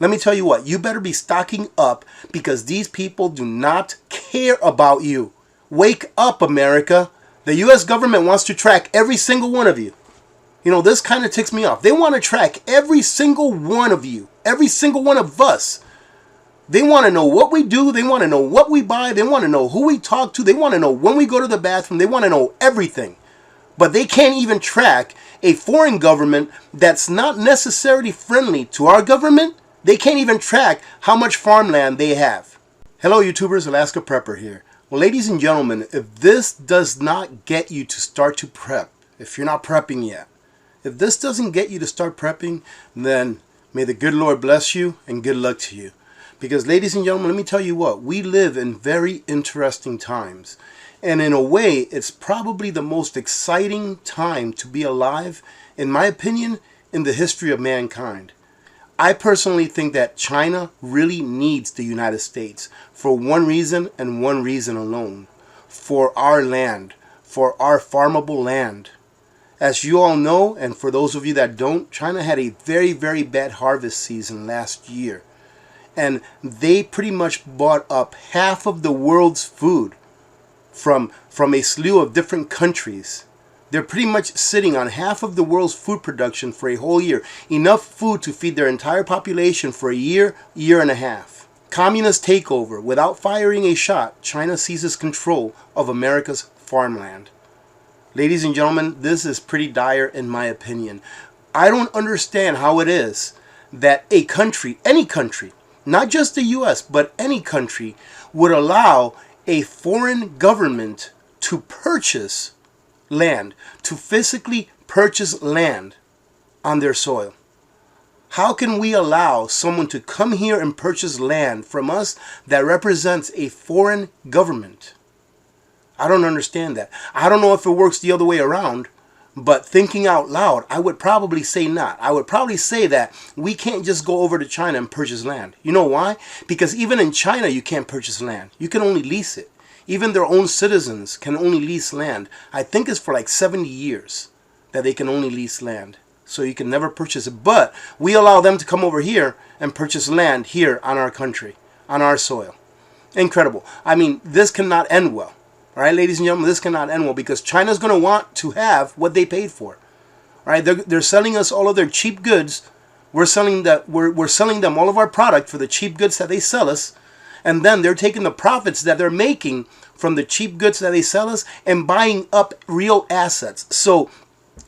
Let me tell you what, you better be stocking up because these people do not care about you. Wake up, America. The U.S. government wants to track every single one of you. You know, this kind of ticks me off. They want to track every single one of you, every single one of us. They want to know what we do. They want to know what we buy. They want to know who we talk to. They want to know when we go to the bathroom. They want to know everything. But they can't even track a foreign government that's not necessarily friendly to our government. They can't even track how much farmland they have. Hello YouTubers, Alaska Prepper here. Well, ladies and gentlemen, if this does not get you to start to prep, if you're not prepping yet, if this doesn't get you to start prepping, then may the good Lord bless you and good luck to you. Because ladies and gentlemen, let me tell you what, we live in very interesting times. And in a way, it's probably the most exciting time to be alive, in my opinion, in the history of mankind. I personally think that China really needs the United States for one reason and one reason alone. For our land, for our farmable land. As you all know, and for those of you that don't, China had a very, very bad harvest season last year. And they pretty much bought up half of the world's food from a slew of different countries. They're pretty much sitting on half of the world's food production for a whole year. Enough food to feed their entire population for a year, year and a half. Communist takeover. Without firing a shot, China seizes control of America's farmland. Ladies and gentlemen, this is pretty dire in my opinion. I don't understand how it is that a country, any country, not just the U.S., but any country, would allow a foreign government to purchase land, to physically purchase land on their soil. How can we allow someone to come here and purchase land from us that represents a foreign government? I don't understand that. I don't know if it works the other way around, but thinking out loud, I would probably say not. I would probably say that we can't just go over to China and purchase land. You know why? Because even in China, you can't purchase land. You can only lease it. Even their own citizens can only lease land. I think it's for like 70 years that they can only lease land. So you can never purchase it. But we allow them to come over here and purchase land here on our country, on our soil. Incredible. I mean, this cannot end well. All right, ladies and gentlemen, this cannot end well because China's going to want to have what they paid for. All right, they're selling us all of their cheap goods. We're selling them all of our product for the cheap goods that they sell us. And then they're taking the profits that they're making from the cheap goods that they sell us and buying up real assets. So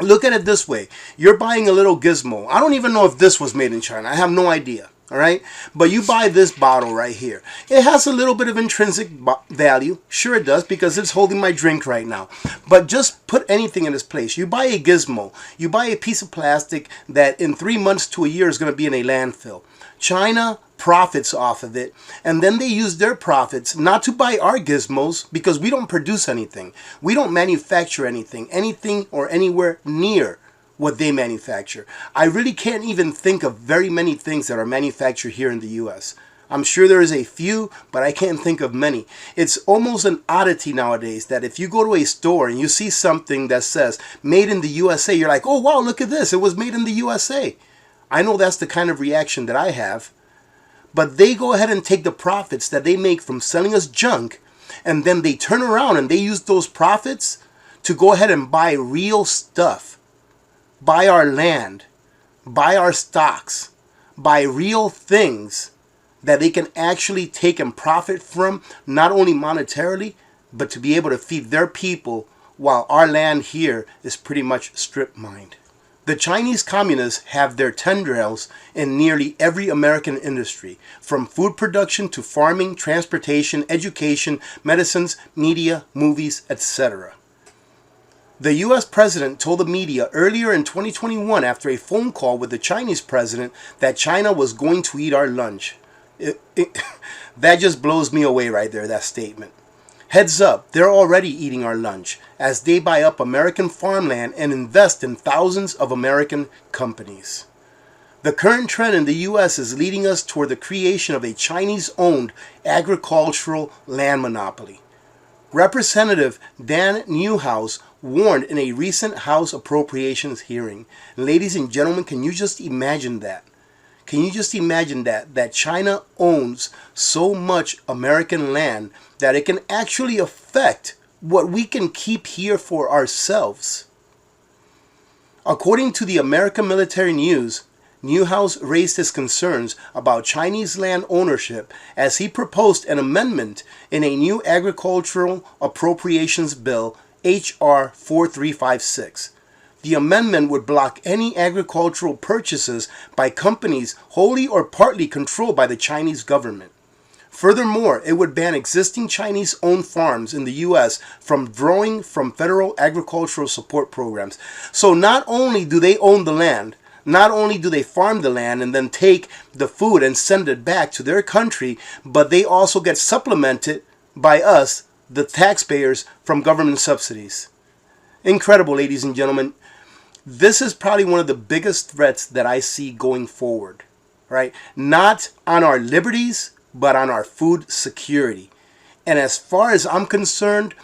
look at it this way. You're buying a little gizmo. I don't even know if this was made in China. I have no idea. All right. But you buy this bottle right here. It has a little bit of intrinsic value. Sure it does because it's holding my drink right now. But just put anything in its place. You buy a gizmo. You buy a piece of plastic that in 3 months to a year is going to be in a landfill. China profits off of it, and then they use their profits not to buy our gizmos because we don't produce anything. We don't manufacture anything or anywhere near what they manufacture. I really can't even think of very many things that are manufactured here in the U.S. I'm sure there is a few, but I can't think of many. It's almost an oddity nowadays that if you go to a store and you see something that says made in the USA, you're like, oh wow, look at this, it was made in the USA. I know that's the kind of reaction that I have. But they go ahead and take the profits that they make from selling us junk, and then they turn around and they use those profits to go ahead and buy real stuff. Buy our land, buy our stocks, buy real things that they can actually take and profit from, not only monetarily, but to be able to feed their people while our land here is pretty much strip mined. The Chinese communists have their tendrils in nearly every American industry, from food production to farming, transportation, education, medicines, media, movies, etc. The U.S. president told the media earlier in 2021 after a phone call with the Chinese president that China was going to eat our lunch. That just blows me away right there, that statement. Heads up, they're already eating our lunch as they buy up American farmland and invest in thousands of American companies. The current trend in the U.S. is leading us toward the creation of a Chinese-owned agricultural land monopoly. Representative Dan Newhouse warned in a recent House Appropriations hearing. Ladies and gentlemen, can you just imagine that? Can you just imagine that China owns so much American land that it can actually affect what we can keep here for ourselves? According to the American Military News, Newhouse raised his concerns about Chinese land ownership as he proposed an amendment in a new agricultural appropriations bill, H.R. 4356. The amendment would block any agricultural purchases by companies wholly or partly controlled by the Chinese government. Furthermore, it would ban existing Chinese-owned farms in the U.S. from drawing from federal agricultural support programs. So not only do they own the land, not only do they farm the land and then take the food and send it back to their country, but they also get supplemented by us, the taxpayers, from government subsidies. Incredible, ladies and gentlemen. This is probably one of the biggest threats that I see going forward, right? Not on our liberties, but on our food security. And as far as I'm concerned,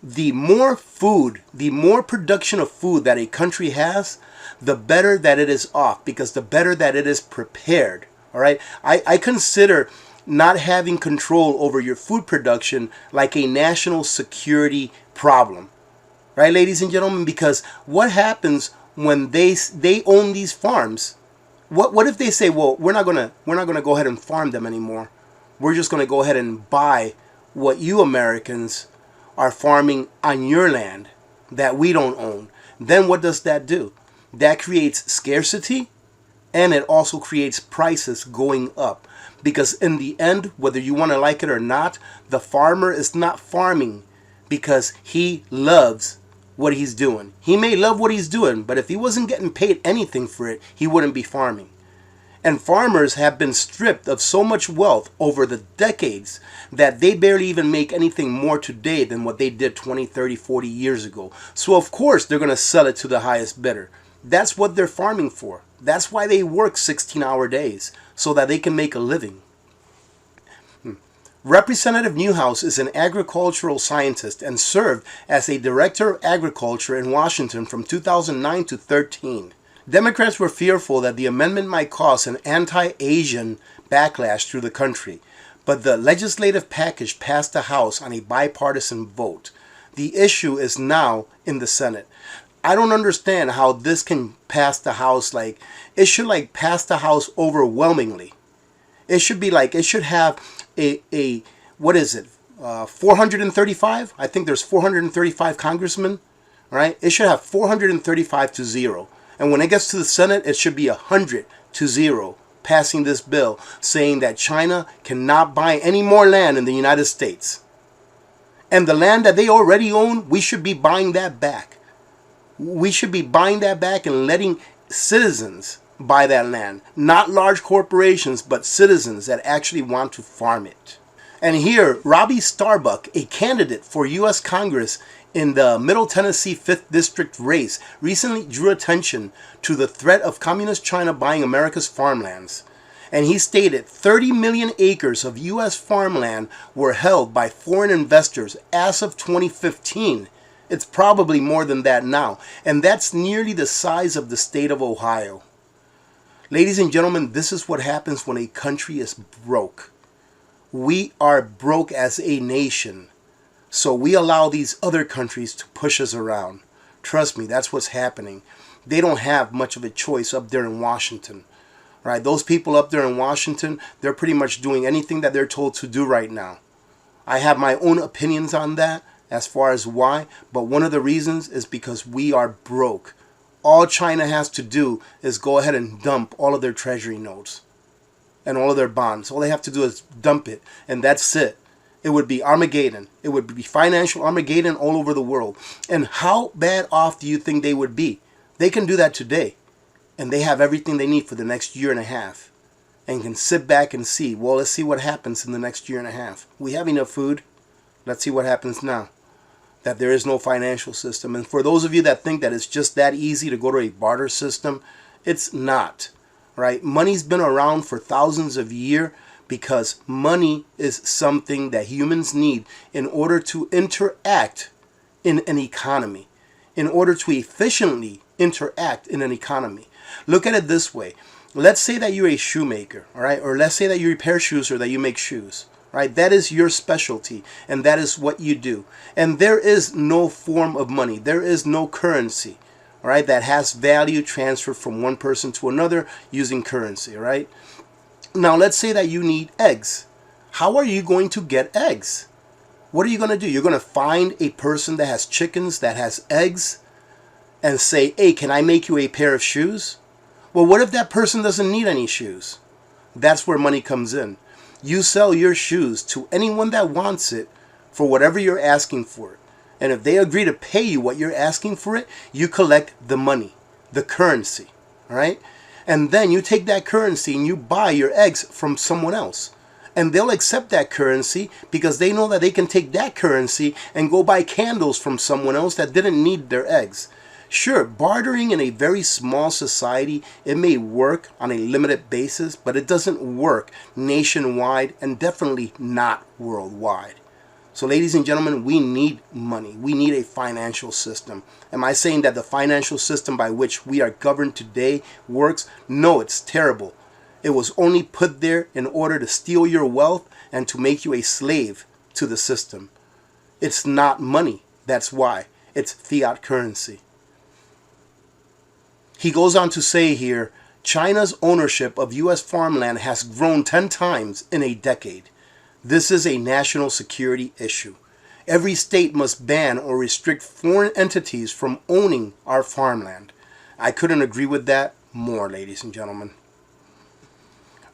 the more food, the more production of food that a country has, the better that it is off, because the better that it is prepared, all right? I consider not having control over your food production like a national security problem, right, ladies and gentlemen? Because what happens when they own these farms? What if they say, well, we're not gonna go ahead and farm them anymore. We're just gonna go ahead and buy what you Americans are farming on your land that we don't own. Then what does that do? That creates scarcity, and it also creates prices going up. Because in the end, whether you want to like it or not, the farmer is not farming because he loves what he's doing. He may love what he's doing, but if he wasn't getting paid anything for it, he wouldn't be farming. And farmers have been stripped of so much wealth over the decades that they barely even make anything more today than what they did 20, 30, 40 years ago. So of course they're going to sell it to the highest bidder. That's what they're farming for. That's why they work 16-hour days, so that they can make a living. Representative Newhouse is an agricultural scientist and served as a director of agriculture in Washington from 2009 to 2013. Democrats were fearful that the amendment might cause an anti-Asian backlash through the country, but the legislative package passed the House on a bipartisan vote. The issue is now in the Senate. I don't understand how this can pass the House. Like, it should pass the House overwhelmingly. It should be it should have a what is it, 435? I think there's 435 congressmen, right? It should have 435 to 0. And when it gets to the Senate, it should be 100 to 0, passing this bill saying that China cannot buy any more land in the United States. And the land that they already own, we should be buying that back. We should be buying that back and letting citizens buy that land. Not large corporations, but citizens that actually want to farm it. And here, Robbie Starbuck, a candidate for U.S. Congress in the Middle Tennessee 5th District race, recently drew attention to the threat of Communist China buying America's farmlands. And he stated 30 million acres of U.S. farmland were held by foreign investors as of 2015. It's probably more than that now. And that's nearly the size of the state of Ohio. Ladies and gentlemen, this is what happens when a country is broke. We are broke as a nation. So we allow these other countries to push us around. Trust me, that's what's happening. They don't have much of a choice up there in Washington. Right? Those people up there in Washington, they're pretty much doing anything that they're told to do right now. I have my own opinions on that as far as why, but one of the reasons is because we are broke. All China has to do is go ahead and dump all of their treasury notes and all of their bonds. All they have to do is dump it, and that's it. It would be Armageddon. It would be financial Armageddon all over the world. And how bad off do you think they would be? They can do that today, and they have everything they need for the next year and a half, and can sit back and see, well, let's see what happens in the next year and a half. We have enough food. Let's see what happens now that there is no financial system. And for those of you that think that it's just that easy to go to a barter system, it's not, right? Money's been around for thousands of years because money is something that humans need in order to interact in an economy, in order to efficiently interact in an economy. Look at it this way. Let's say that you're a shoemaker, all right? Or let's say that you repair shoes or that you make shoes, right? That is your specialty, and that is what you do. And there is no form of money. There is no currency, all right, that has value transferred from one person to another using currency, all right? Now, let's say that you need eggs. How are you going to get eggs? What are you going to do? You're going to find a person that has chickens, that has eggs, and say, hey, can I make you a pair of shoes? Well, what if that person doesn't need any shoes? That's where money comes in. You sell your shoes to anyone that wants it for whatever you're asking for it. And if they agree to pay you what you're asking for it, you collect the money, the currency, all right? And then you take that currency and you buy your eggs from someone else. And they'll accept that currency because they know that they can take that currency and go buy candles from someone else that didn't need their eggs. Sure, bartering in a very small society, it may work on a limited basis, but it doesn't work nationwide and definitely not worldwide. So ladies and gentlemen, we need money. We need a financial system. Am I saying that the financial system by which we are governed today works? No, it's terrible. It was only put there in order to steal your wealth and to make you a slave to the system. It's not money. That's why. It's fiat currency. He goes on to say here, China's ownership of U.S. farmland has grown 10 times in a decade. This is a national security issue. Every state must ban or restrict foreign entities from owning our farmland. I couldn't agree with that more, ladies and gentlemen.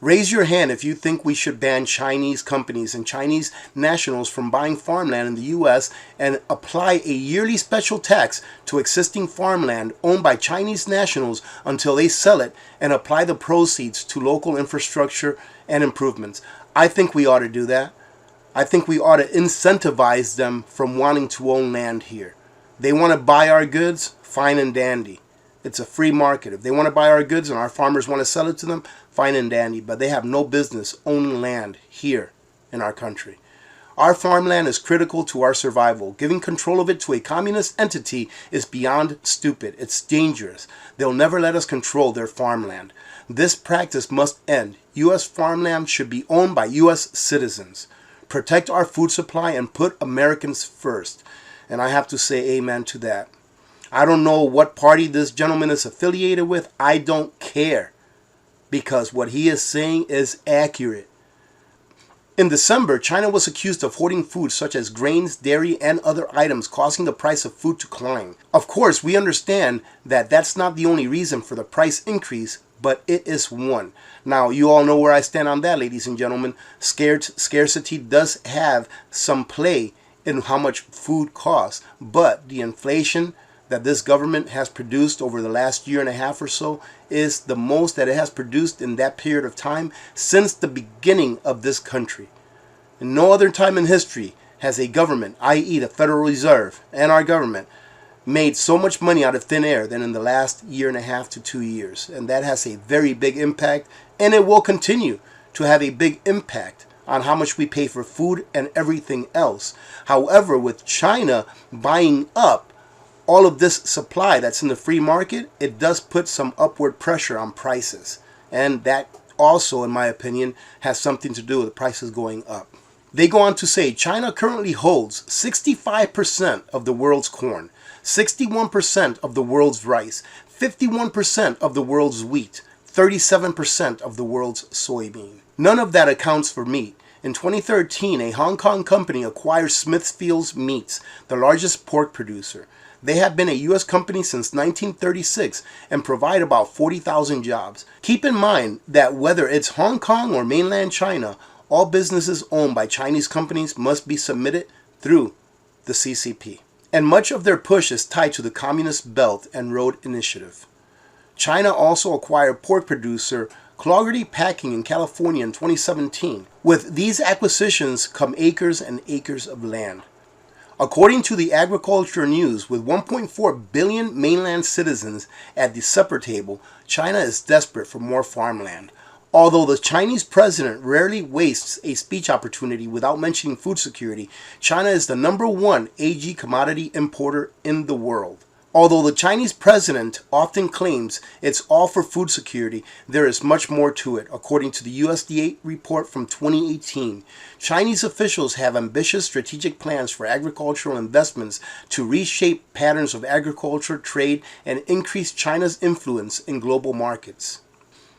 Raise your hand if you think we should ban Chinese companies and Chinese nationals from buying farmland in the U.S. and apply a yearly special tax to existing farmland owned by Chinese nationals until they sell it and apply the proceeds to local infrastructure and improvements. I think we ought to do that. I think we ought to incentivize them from wanting to own land here. They want to buy our goods, fine and dandy. It's a free market. If they want to buy our goods and our farmers want to sell it to them, fine and dandy. But they have no business owning land here in our country. Our farmland is critical to our survival. Giving control of it to a communist entity is beyond stupid. It's dangerous. They'll never let us control their farmland. This practice must end. U.S. farmland should be owned by U.S. citizens. Protect our food supply and put Americans first. And I have to say amen to that. I don't know what party this gentleman is affiliated with. I don't care, because what he is saying is accurate. In December, China was accused of hoarding food such as grains, dairy, and other items, causing the price of food to climb. Of course, we understand that that's not the only reason for the price increase, but it is one. Now, you all know where I stand on that, ladies and gentlemen. Scarcity does have some play in how much food costs, but the inflation that this government has produced over the last year and a half or so is the most that it has produced in that period of time since the beginning of this country. In no other time in history has a government, i.e. the Federal Reserve and our government, made so much money out of thin air than in the last year and a half to 2 years. And that has a very big impact, and it will continue to have a big impact on how much we pay for food and everything else. However, with China buying up all of this supply that's in the free market, it does put some upward pressure on prices. And that also, in my opinion, has something to do with prices going up. They go on to say China currently holds 65% of the world's corn, 61% of the world's rice, 51% of the world's wheat, 37% of the world's soybean. None of that accounts for meat. In 2013, a Hong Kong company acquired Smithfield's Meats, the largest pork producer. They have been a U.S. company since 1936 and provide about 40,000 jobs. Keep in mind that whether it's Hong Kong or mainland China, all businesses owned by Chinese companies must be submitted through the CCP. And much of their push is tied to the Communist Belt and Road Initiative. China also acquired pork producer Clougherty Packing in California in 2017. With these acquisitions come acres and acres of land. According to the Agriculture News, with 1.4 billion mainland citizens at the supper table, China is desperate for more farmland. Although the Chinese president rarely wastes a speech opportunity without mentioning food security, China is the #1 AG commodity importer in the world. Although the Chinese president often claims it's all for food security, there is much more to it. According to the USDA report from 2018, Chinese officials have ambitious strategic plans for agricultural investments to reshape patterns of agriculture, trade, and increase China's influence in global markets.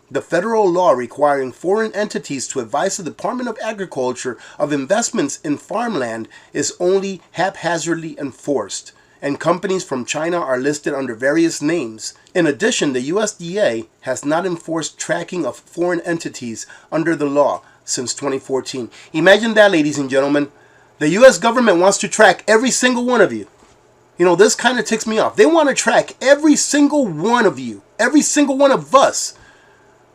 The federal law requiring foreign entities to advise the Department of Agriculture of investments in farmland is only haphazardly enforced, and companies from China are listed under various names. In addition, the USDA has not enforced tracking of foreign entities under the law since 2014. Imagine that, ladies and gentlemen. The US government wants to track every single one of you. This kind of ticks me off. They want to track every single one of you, every single one of us.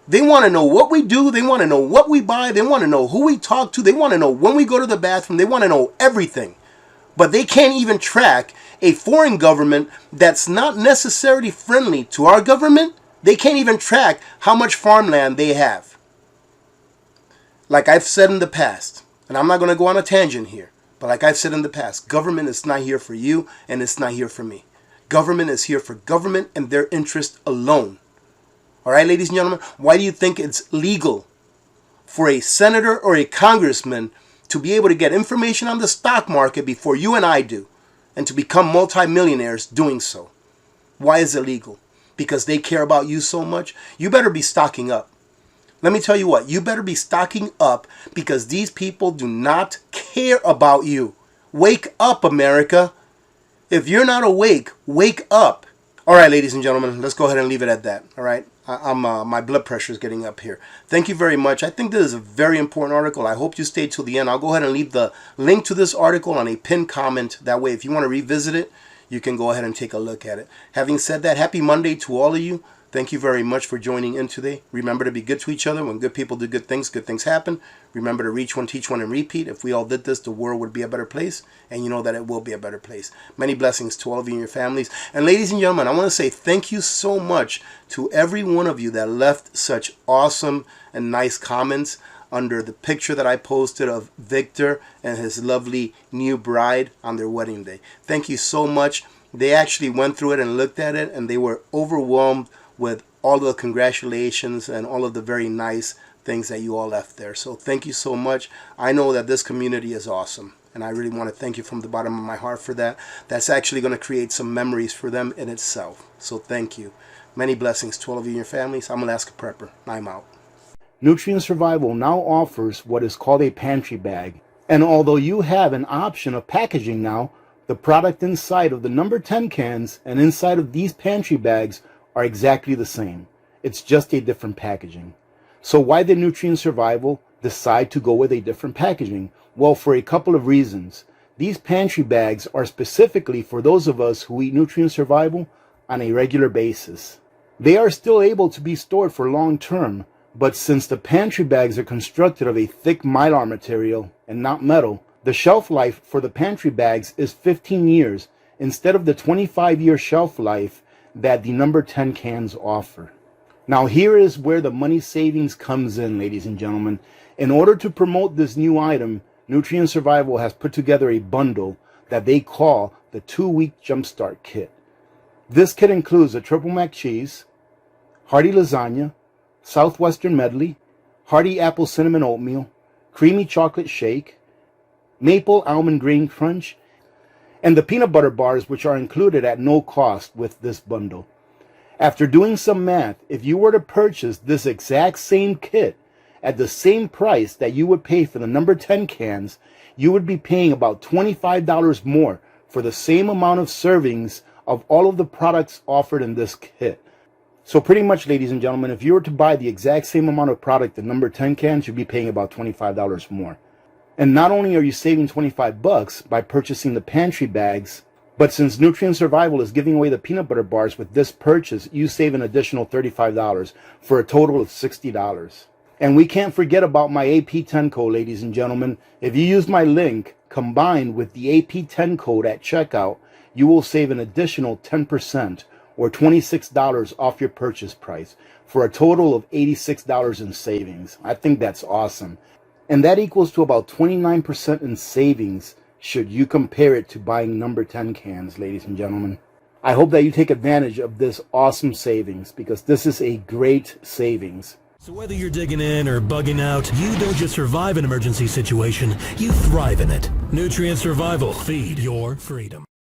They want to know what we do. They want to know what we buy. They want to know who we talk to. They want to know when we go to the bathroom. They want to know everything. But they can't even track a foreign government that's not necessarily friendly to our government. They can't even track how much farmland they have. Like I've said in the past, and I'm not going to go on a tangent here, but like I've said in the past, government is not here for you and it's not here for me. Government is here for government and their interest alone. All right, ladies and gentlemen, why do you think it's legal for a senator or a congressman to be able to get information on the stock market before you and I do, and to become multimillionaires doing so? Why is it legal? Because they care about you so much? You better be stocking up. Let me tell you what, you better be stocking up because these people do not care about you. Wake up, America. If you're not awake, wake up. All right, ladies and gentlemen, let's go ahead and leave it at that. All right. My blood pressure is getting up here. Thank you very much. I think this is a very important article. I hope you stayed till the end. I'll go ahead and leave the link to this article on a pinned comment. That way, if you want to revisit it, you can go ahead and take a look at it. Having said that, happy Monday to all of you. Thank you very much for joining in today. Remember to be good to each other. When good people do good things happen. Remember to reach one, teach one, and repeat. If we all did this, the world would be a better place. And you know that it will be a better place. Many blessings to all of you and your families. And ladies and gentlemen, I want to say thank you so much to every one of you that left such awesome and nice comments under the picture that I posted of Victor and his lovely new bride on their wedding day. Thank you so much. They actually went through it and looked at it, and they were overwhelmed with all the congratulations and all of the very nice things that you all left there. So thank you so much. I know that this community is awesome, and I really want to thank you from the bottom of my heart for that. That's actually going to create some memories for them in itself. So thank you. Many blessings to all of you and your families. I'm Alaska Prepper. I'm out. Nutrient Survival now offers what is called a pantry bag. And although you have an option of packaging now, the product inside of the number 10 cans and inside of these pantry bags are exactly the same. It's just a different packaging. So why did Nutrient Survival decide to go with a different packaging? Well, for a couple of reasons. These pantry bags are specifically for those of us who eat Nutrient Survival on a regular basis. They are still able to be stored for long term, but since the pantry bags are constructed of a thick mylar material and not metal, the shelf life for the pantry bags is 15 years instead of the 25-year shelf life that the number 10 cans offer. Now here is where the money savings comes in, ladies and gentlemen. In order to promote this new item, Nutrient Survival has put together a bundle that they call the 2-week Jumpstart Kit. This kit includes a triple mac cheese, hearty lasagna, southwestern medley, hearty apple cinnamon oatmeal, creamy chocolate shake, maple almond grain crunch, and the peanut butter bars, which are included at no cost with this bundle. After doing some math, if you were to purchase this exact same kit at the same price that you would pay for the number 10 cans, you would be paying about $25 more for the same amount of servings of all of the products offered in this kit. So pretty much, ladies and gentlemen, if you were to buy the exact same amount of product, the number 10 cans, you'd be paying about $25 more. And not only are you saving $25 by purchasing the pantry bags, but since Nutrient Survival is giving away the peanut butter bars with this purchase, you save an additional $35 for a total of $60. And we can't forget about my AP10 code, ladies and gentlemen. If you use my link combined with the AP10 code at checkout, you will save an additional 10% or $26 off your purchase price for a total of $86 in savings. I think that's awesome. And that equals to about 29% in savings should you compare it to buying number 10 cans, ladies and gentlemen. I hope that you take advantage of this awesome savings, because this is a great savings. So whether you're digging in or bugging out, you don't just survive an emergency situation, you thrive in it. Nutrient Survival. Feed your freedom.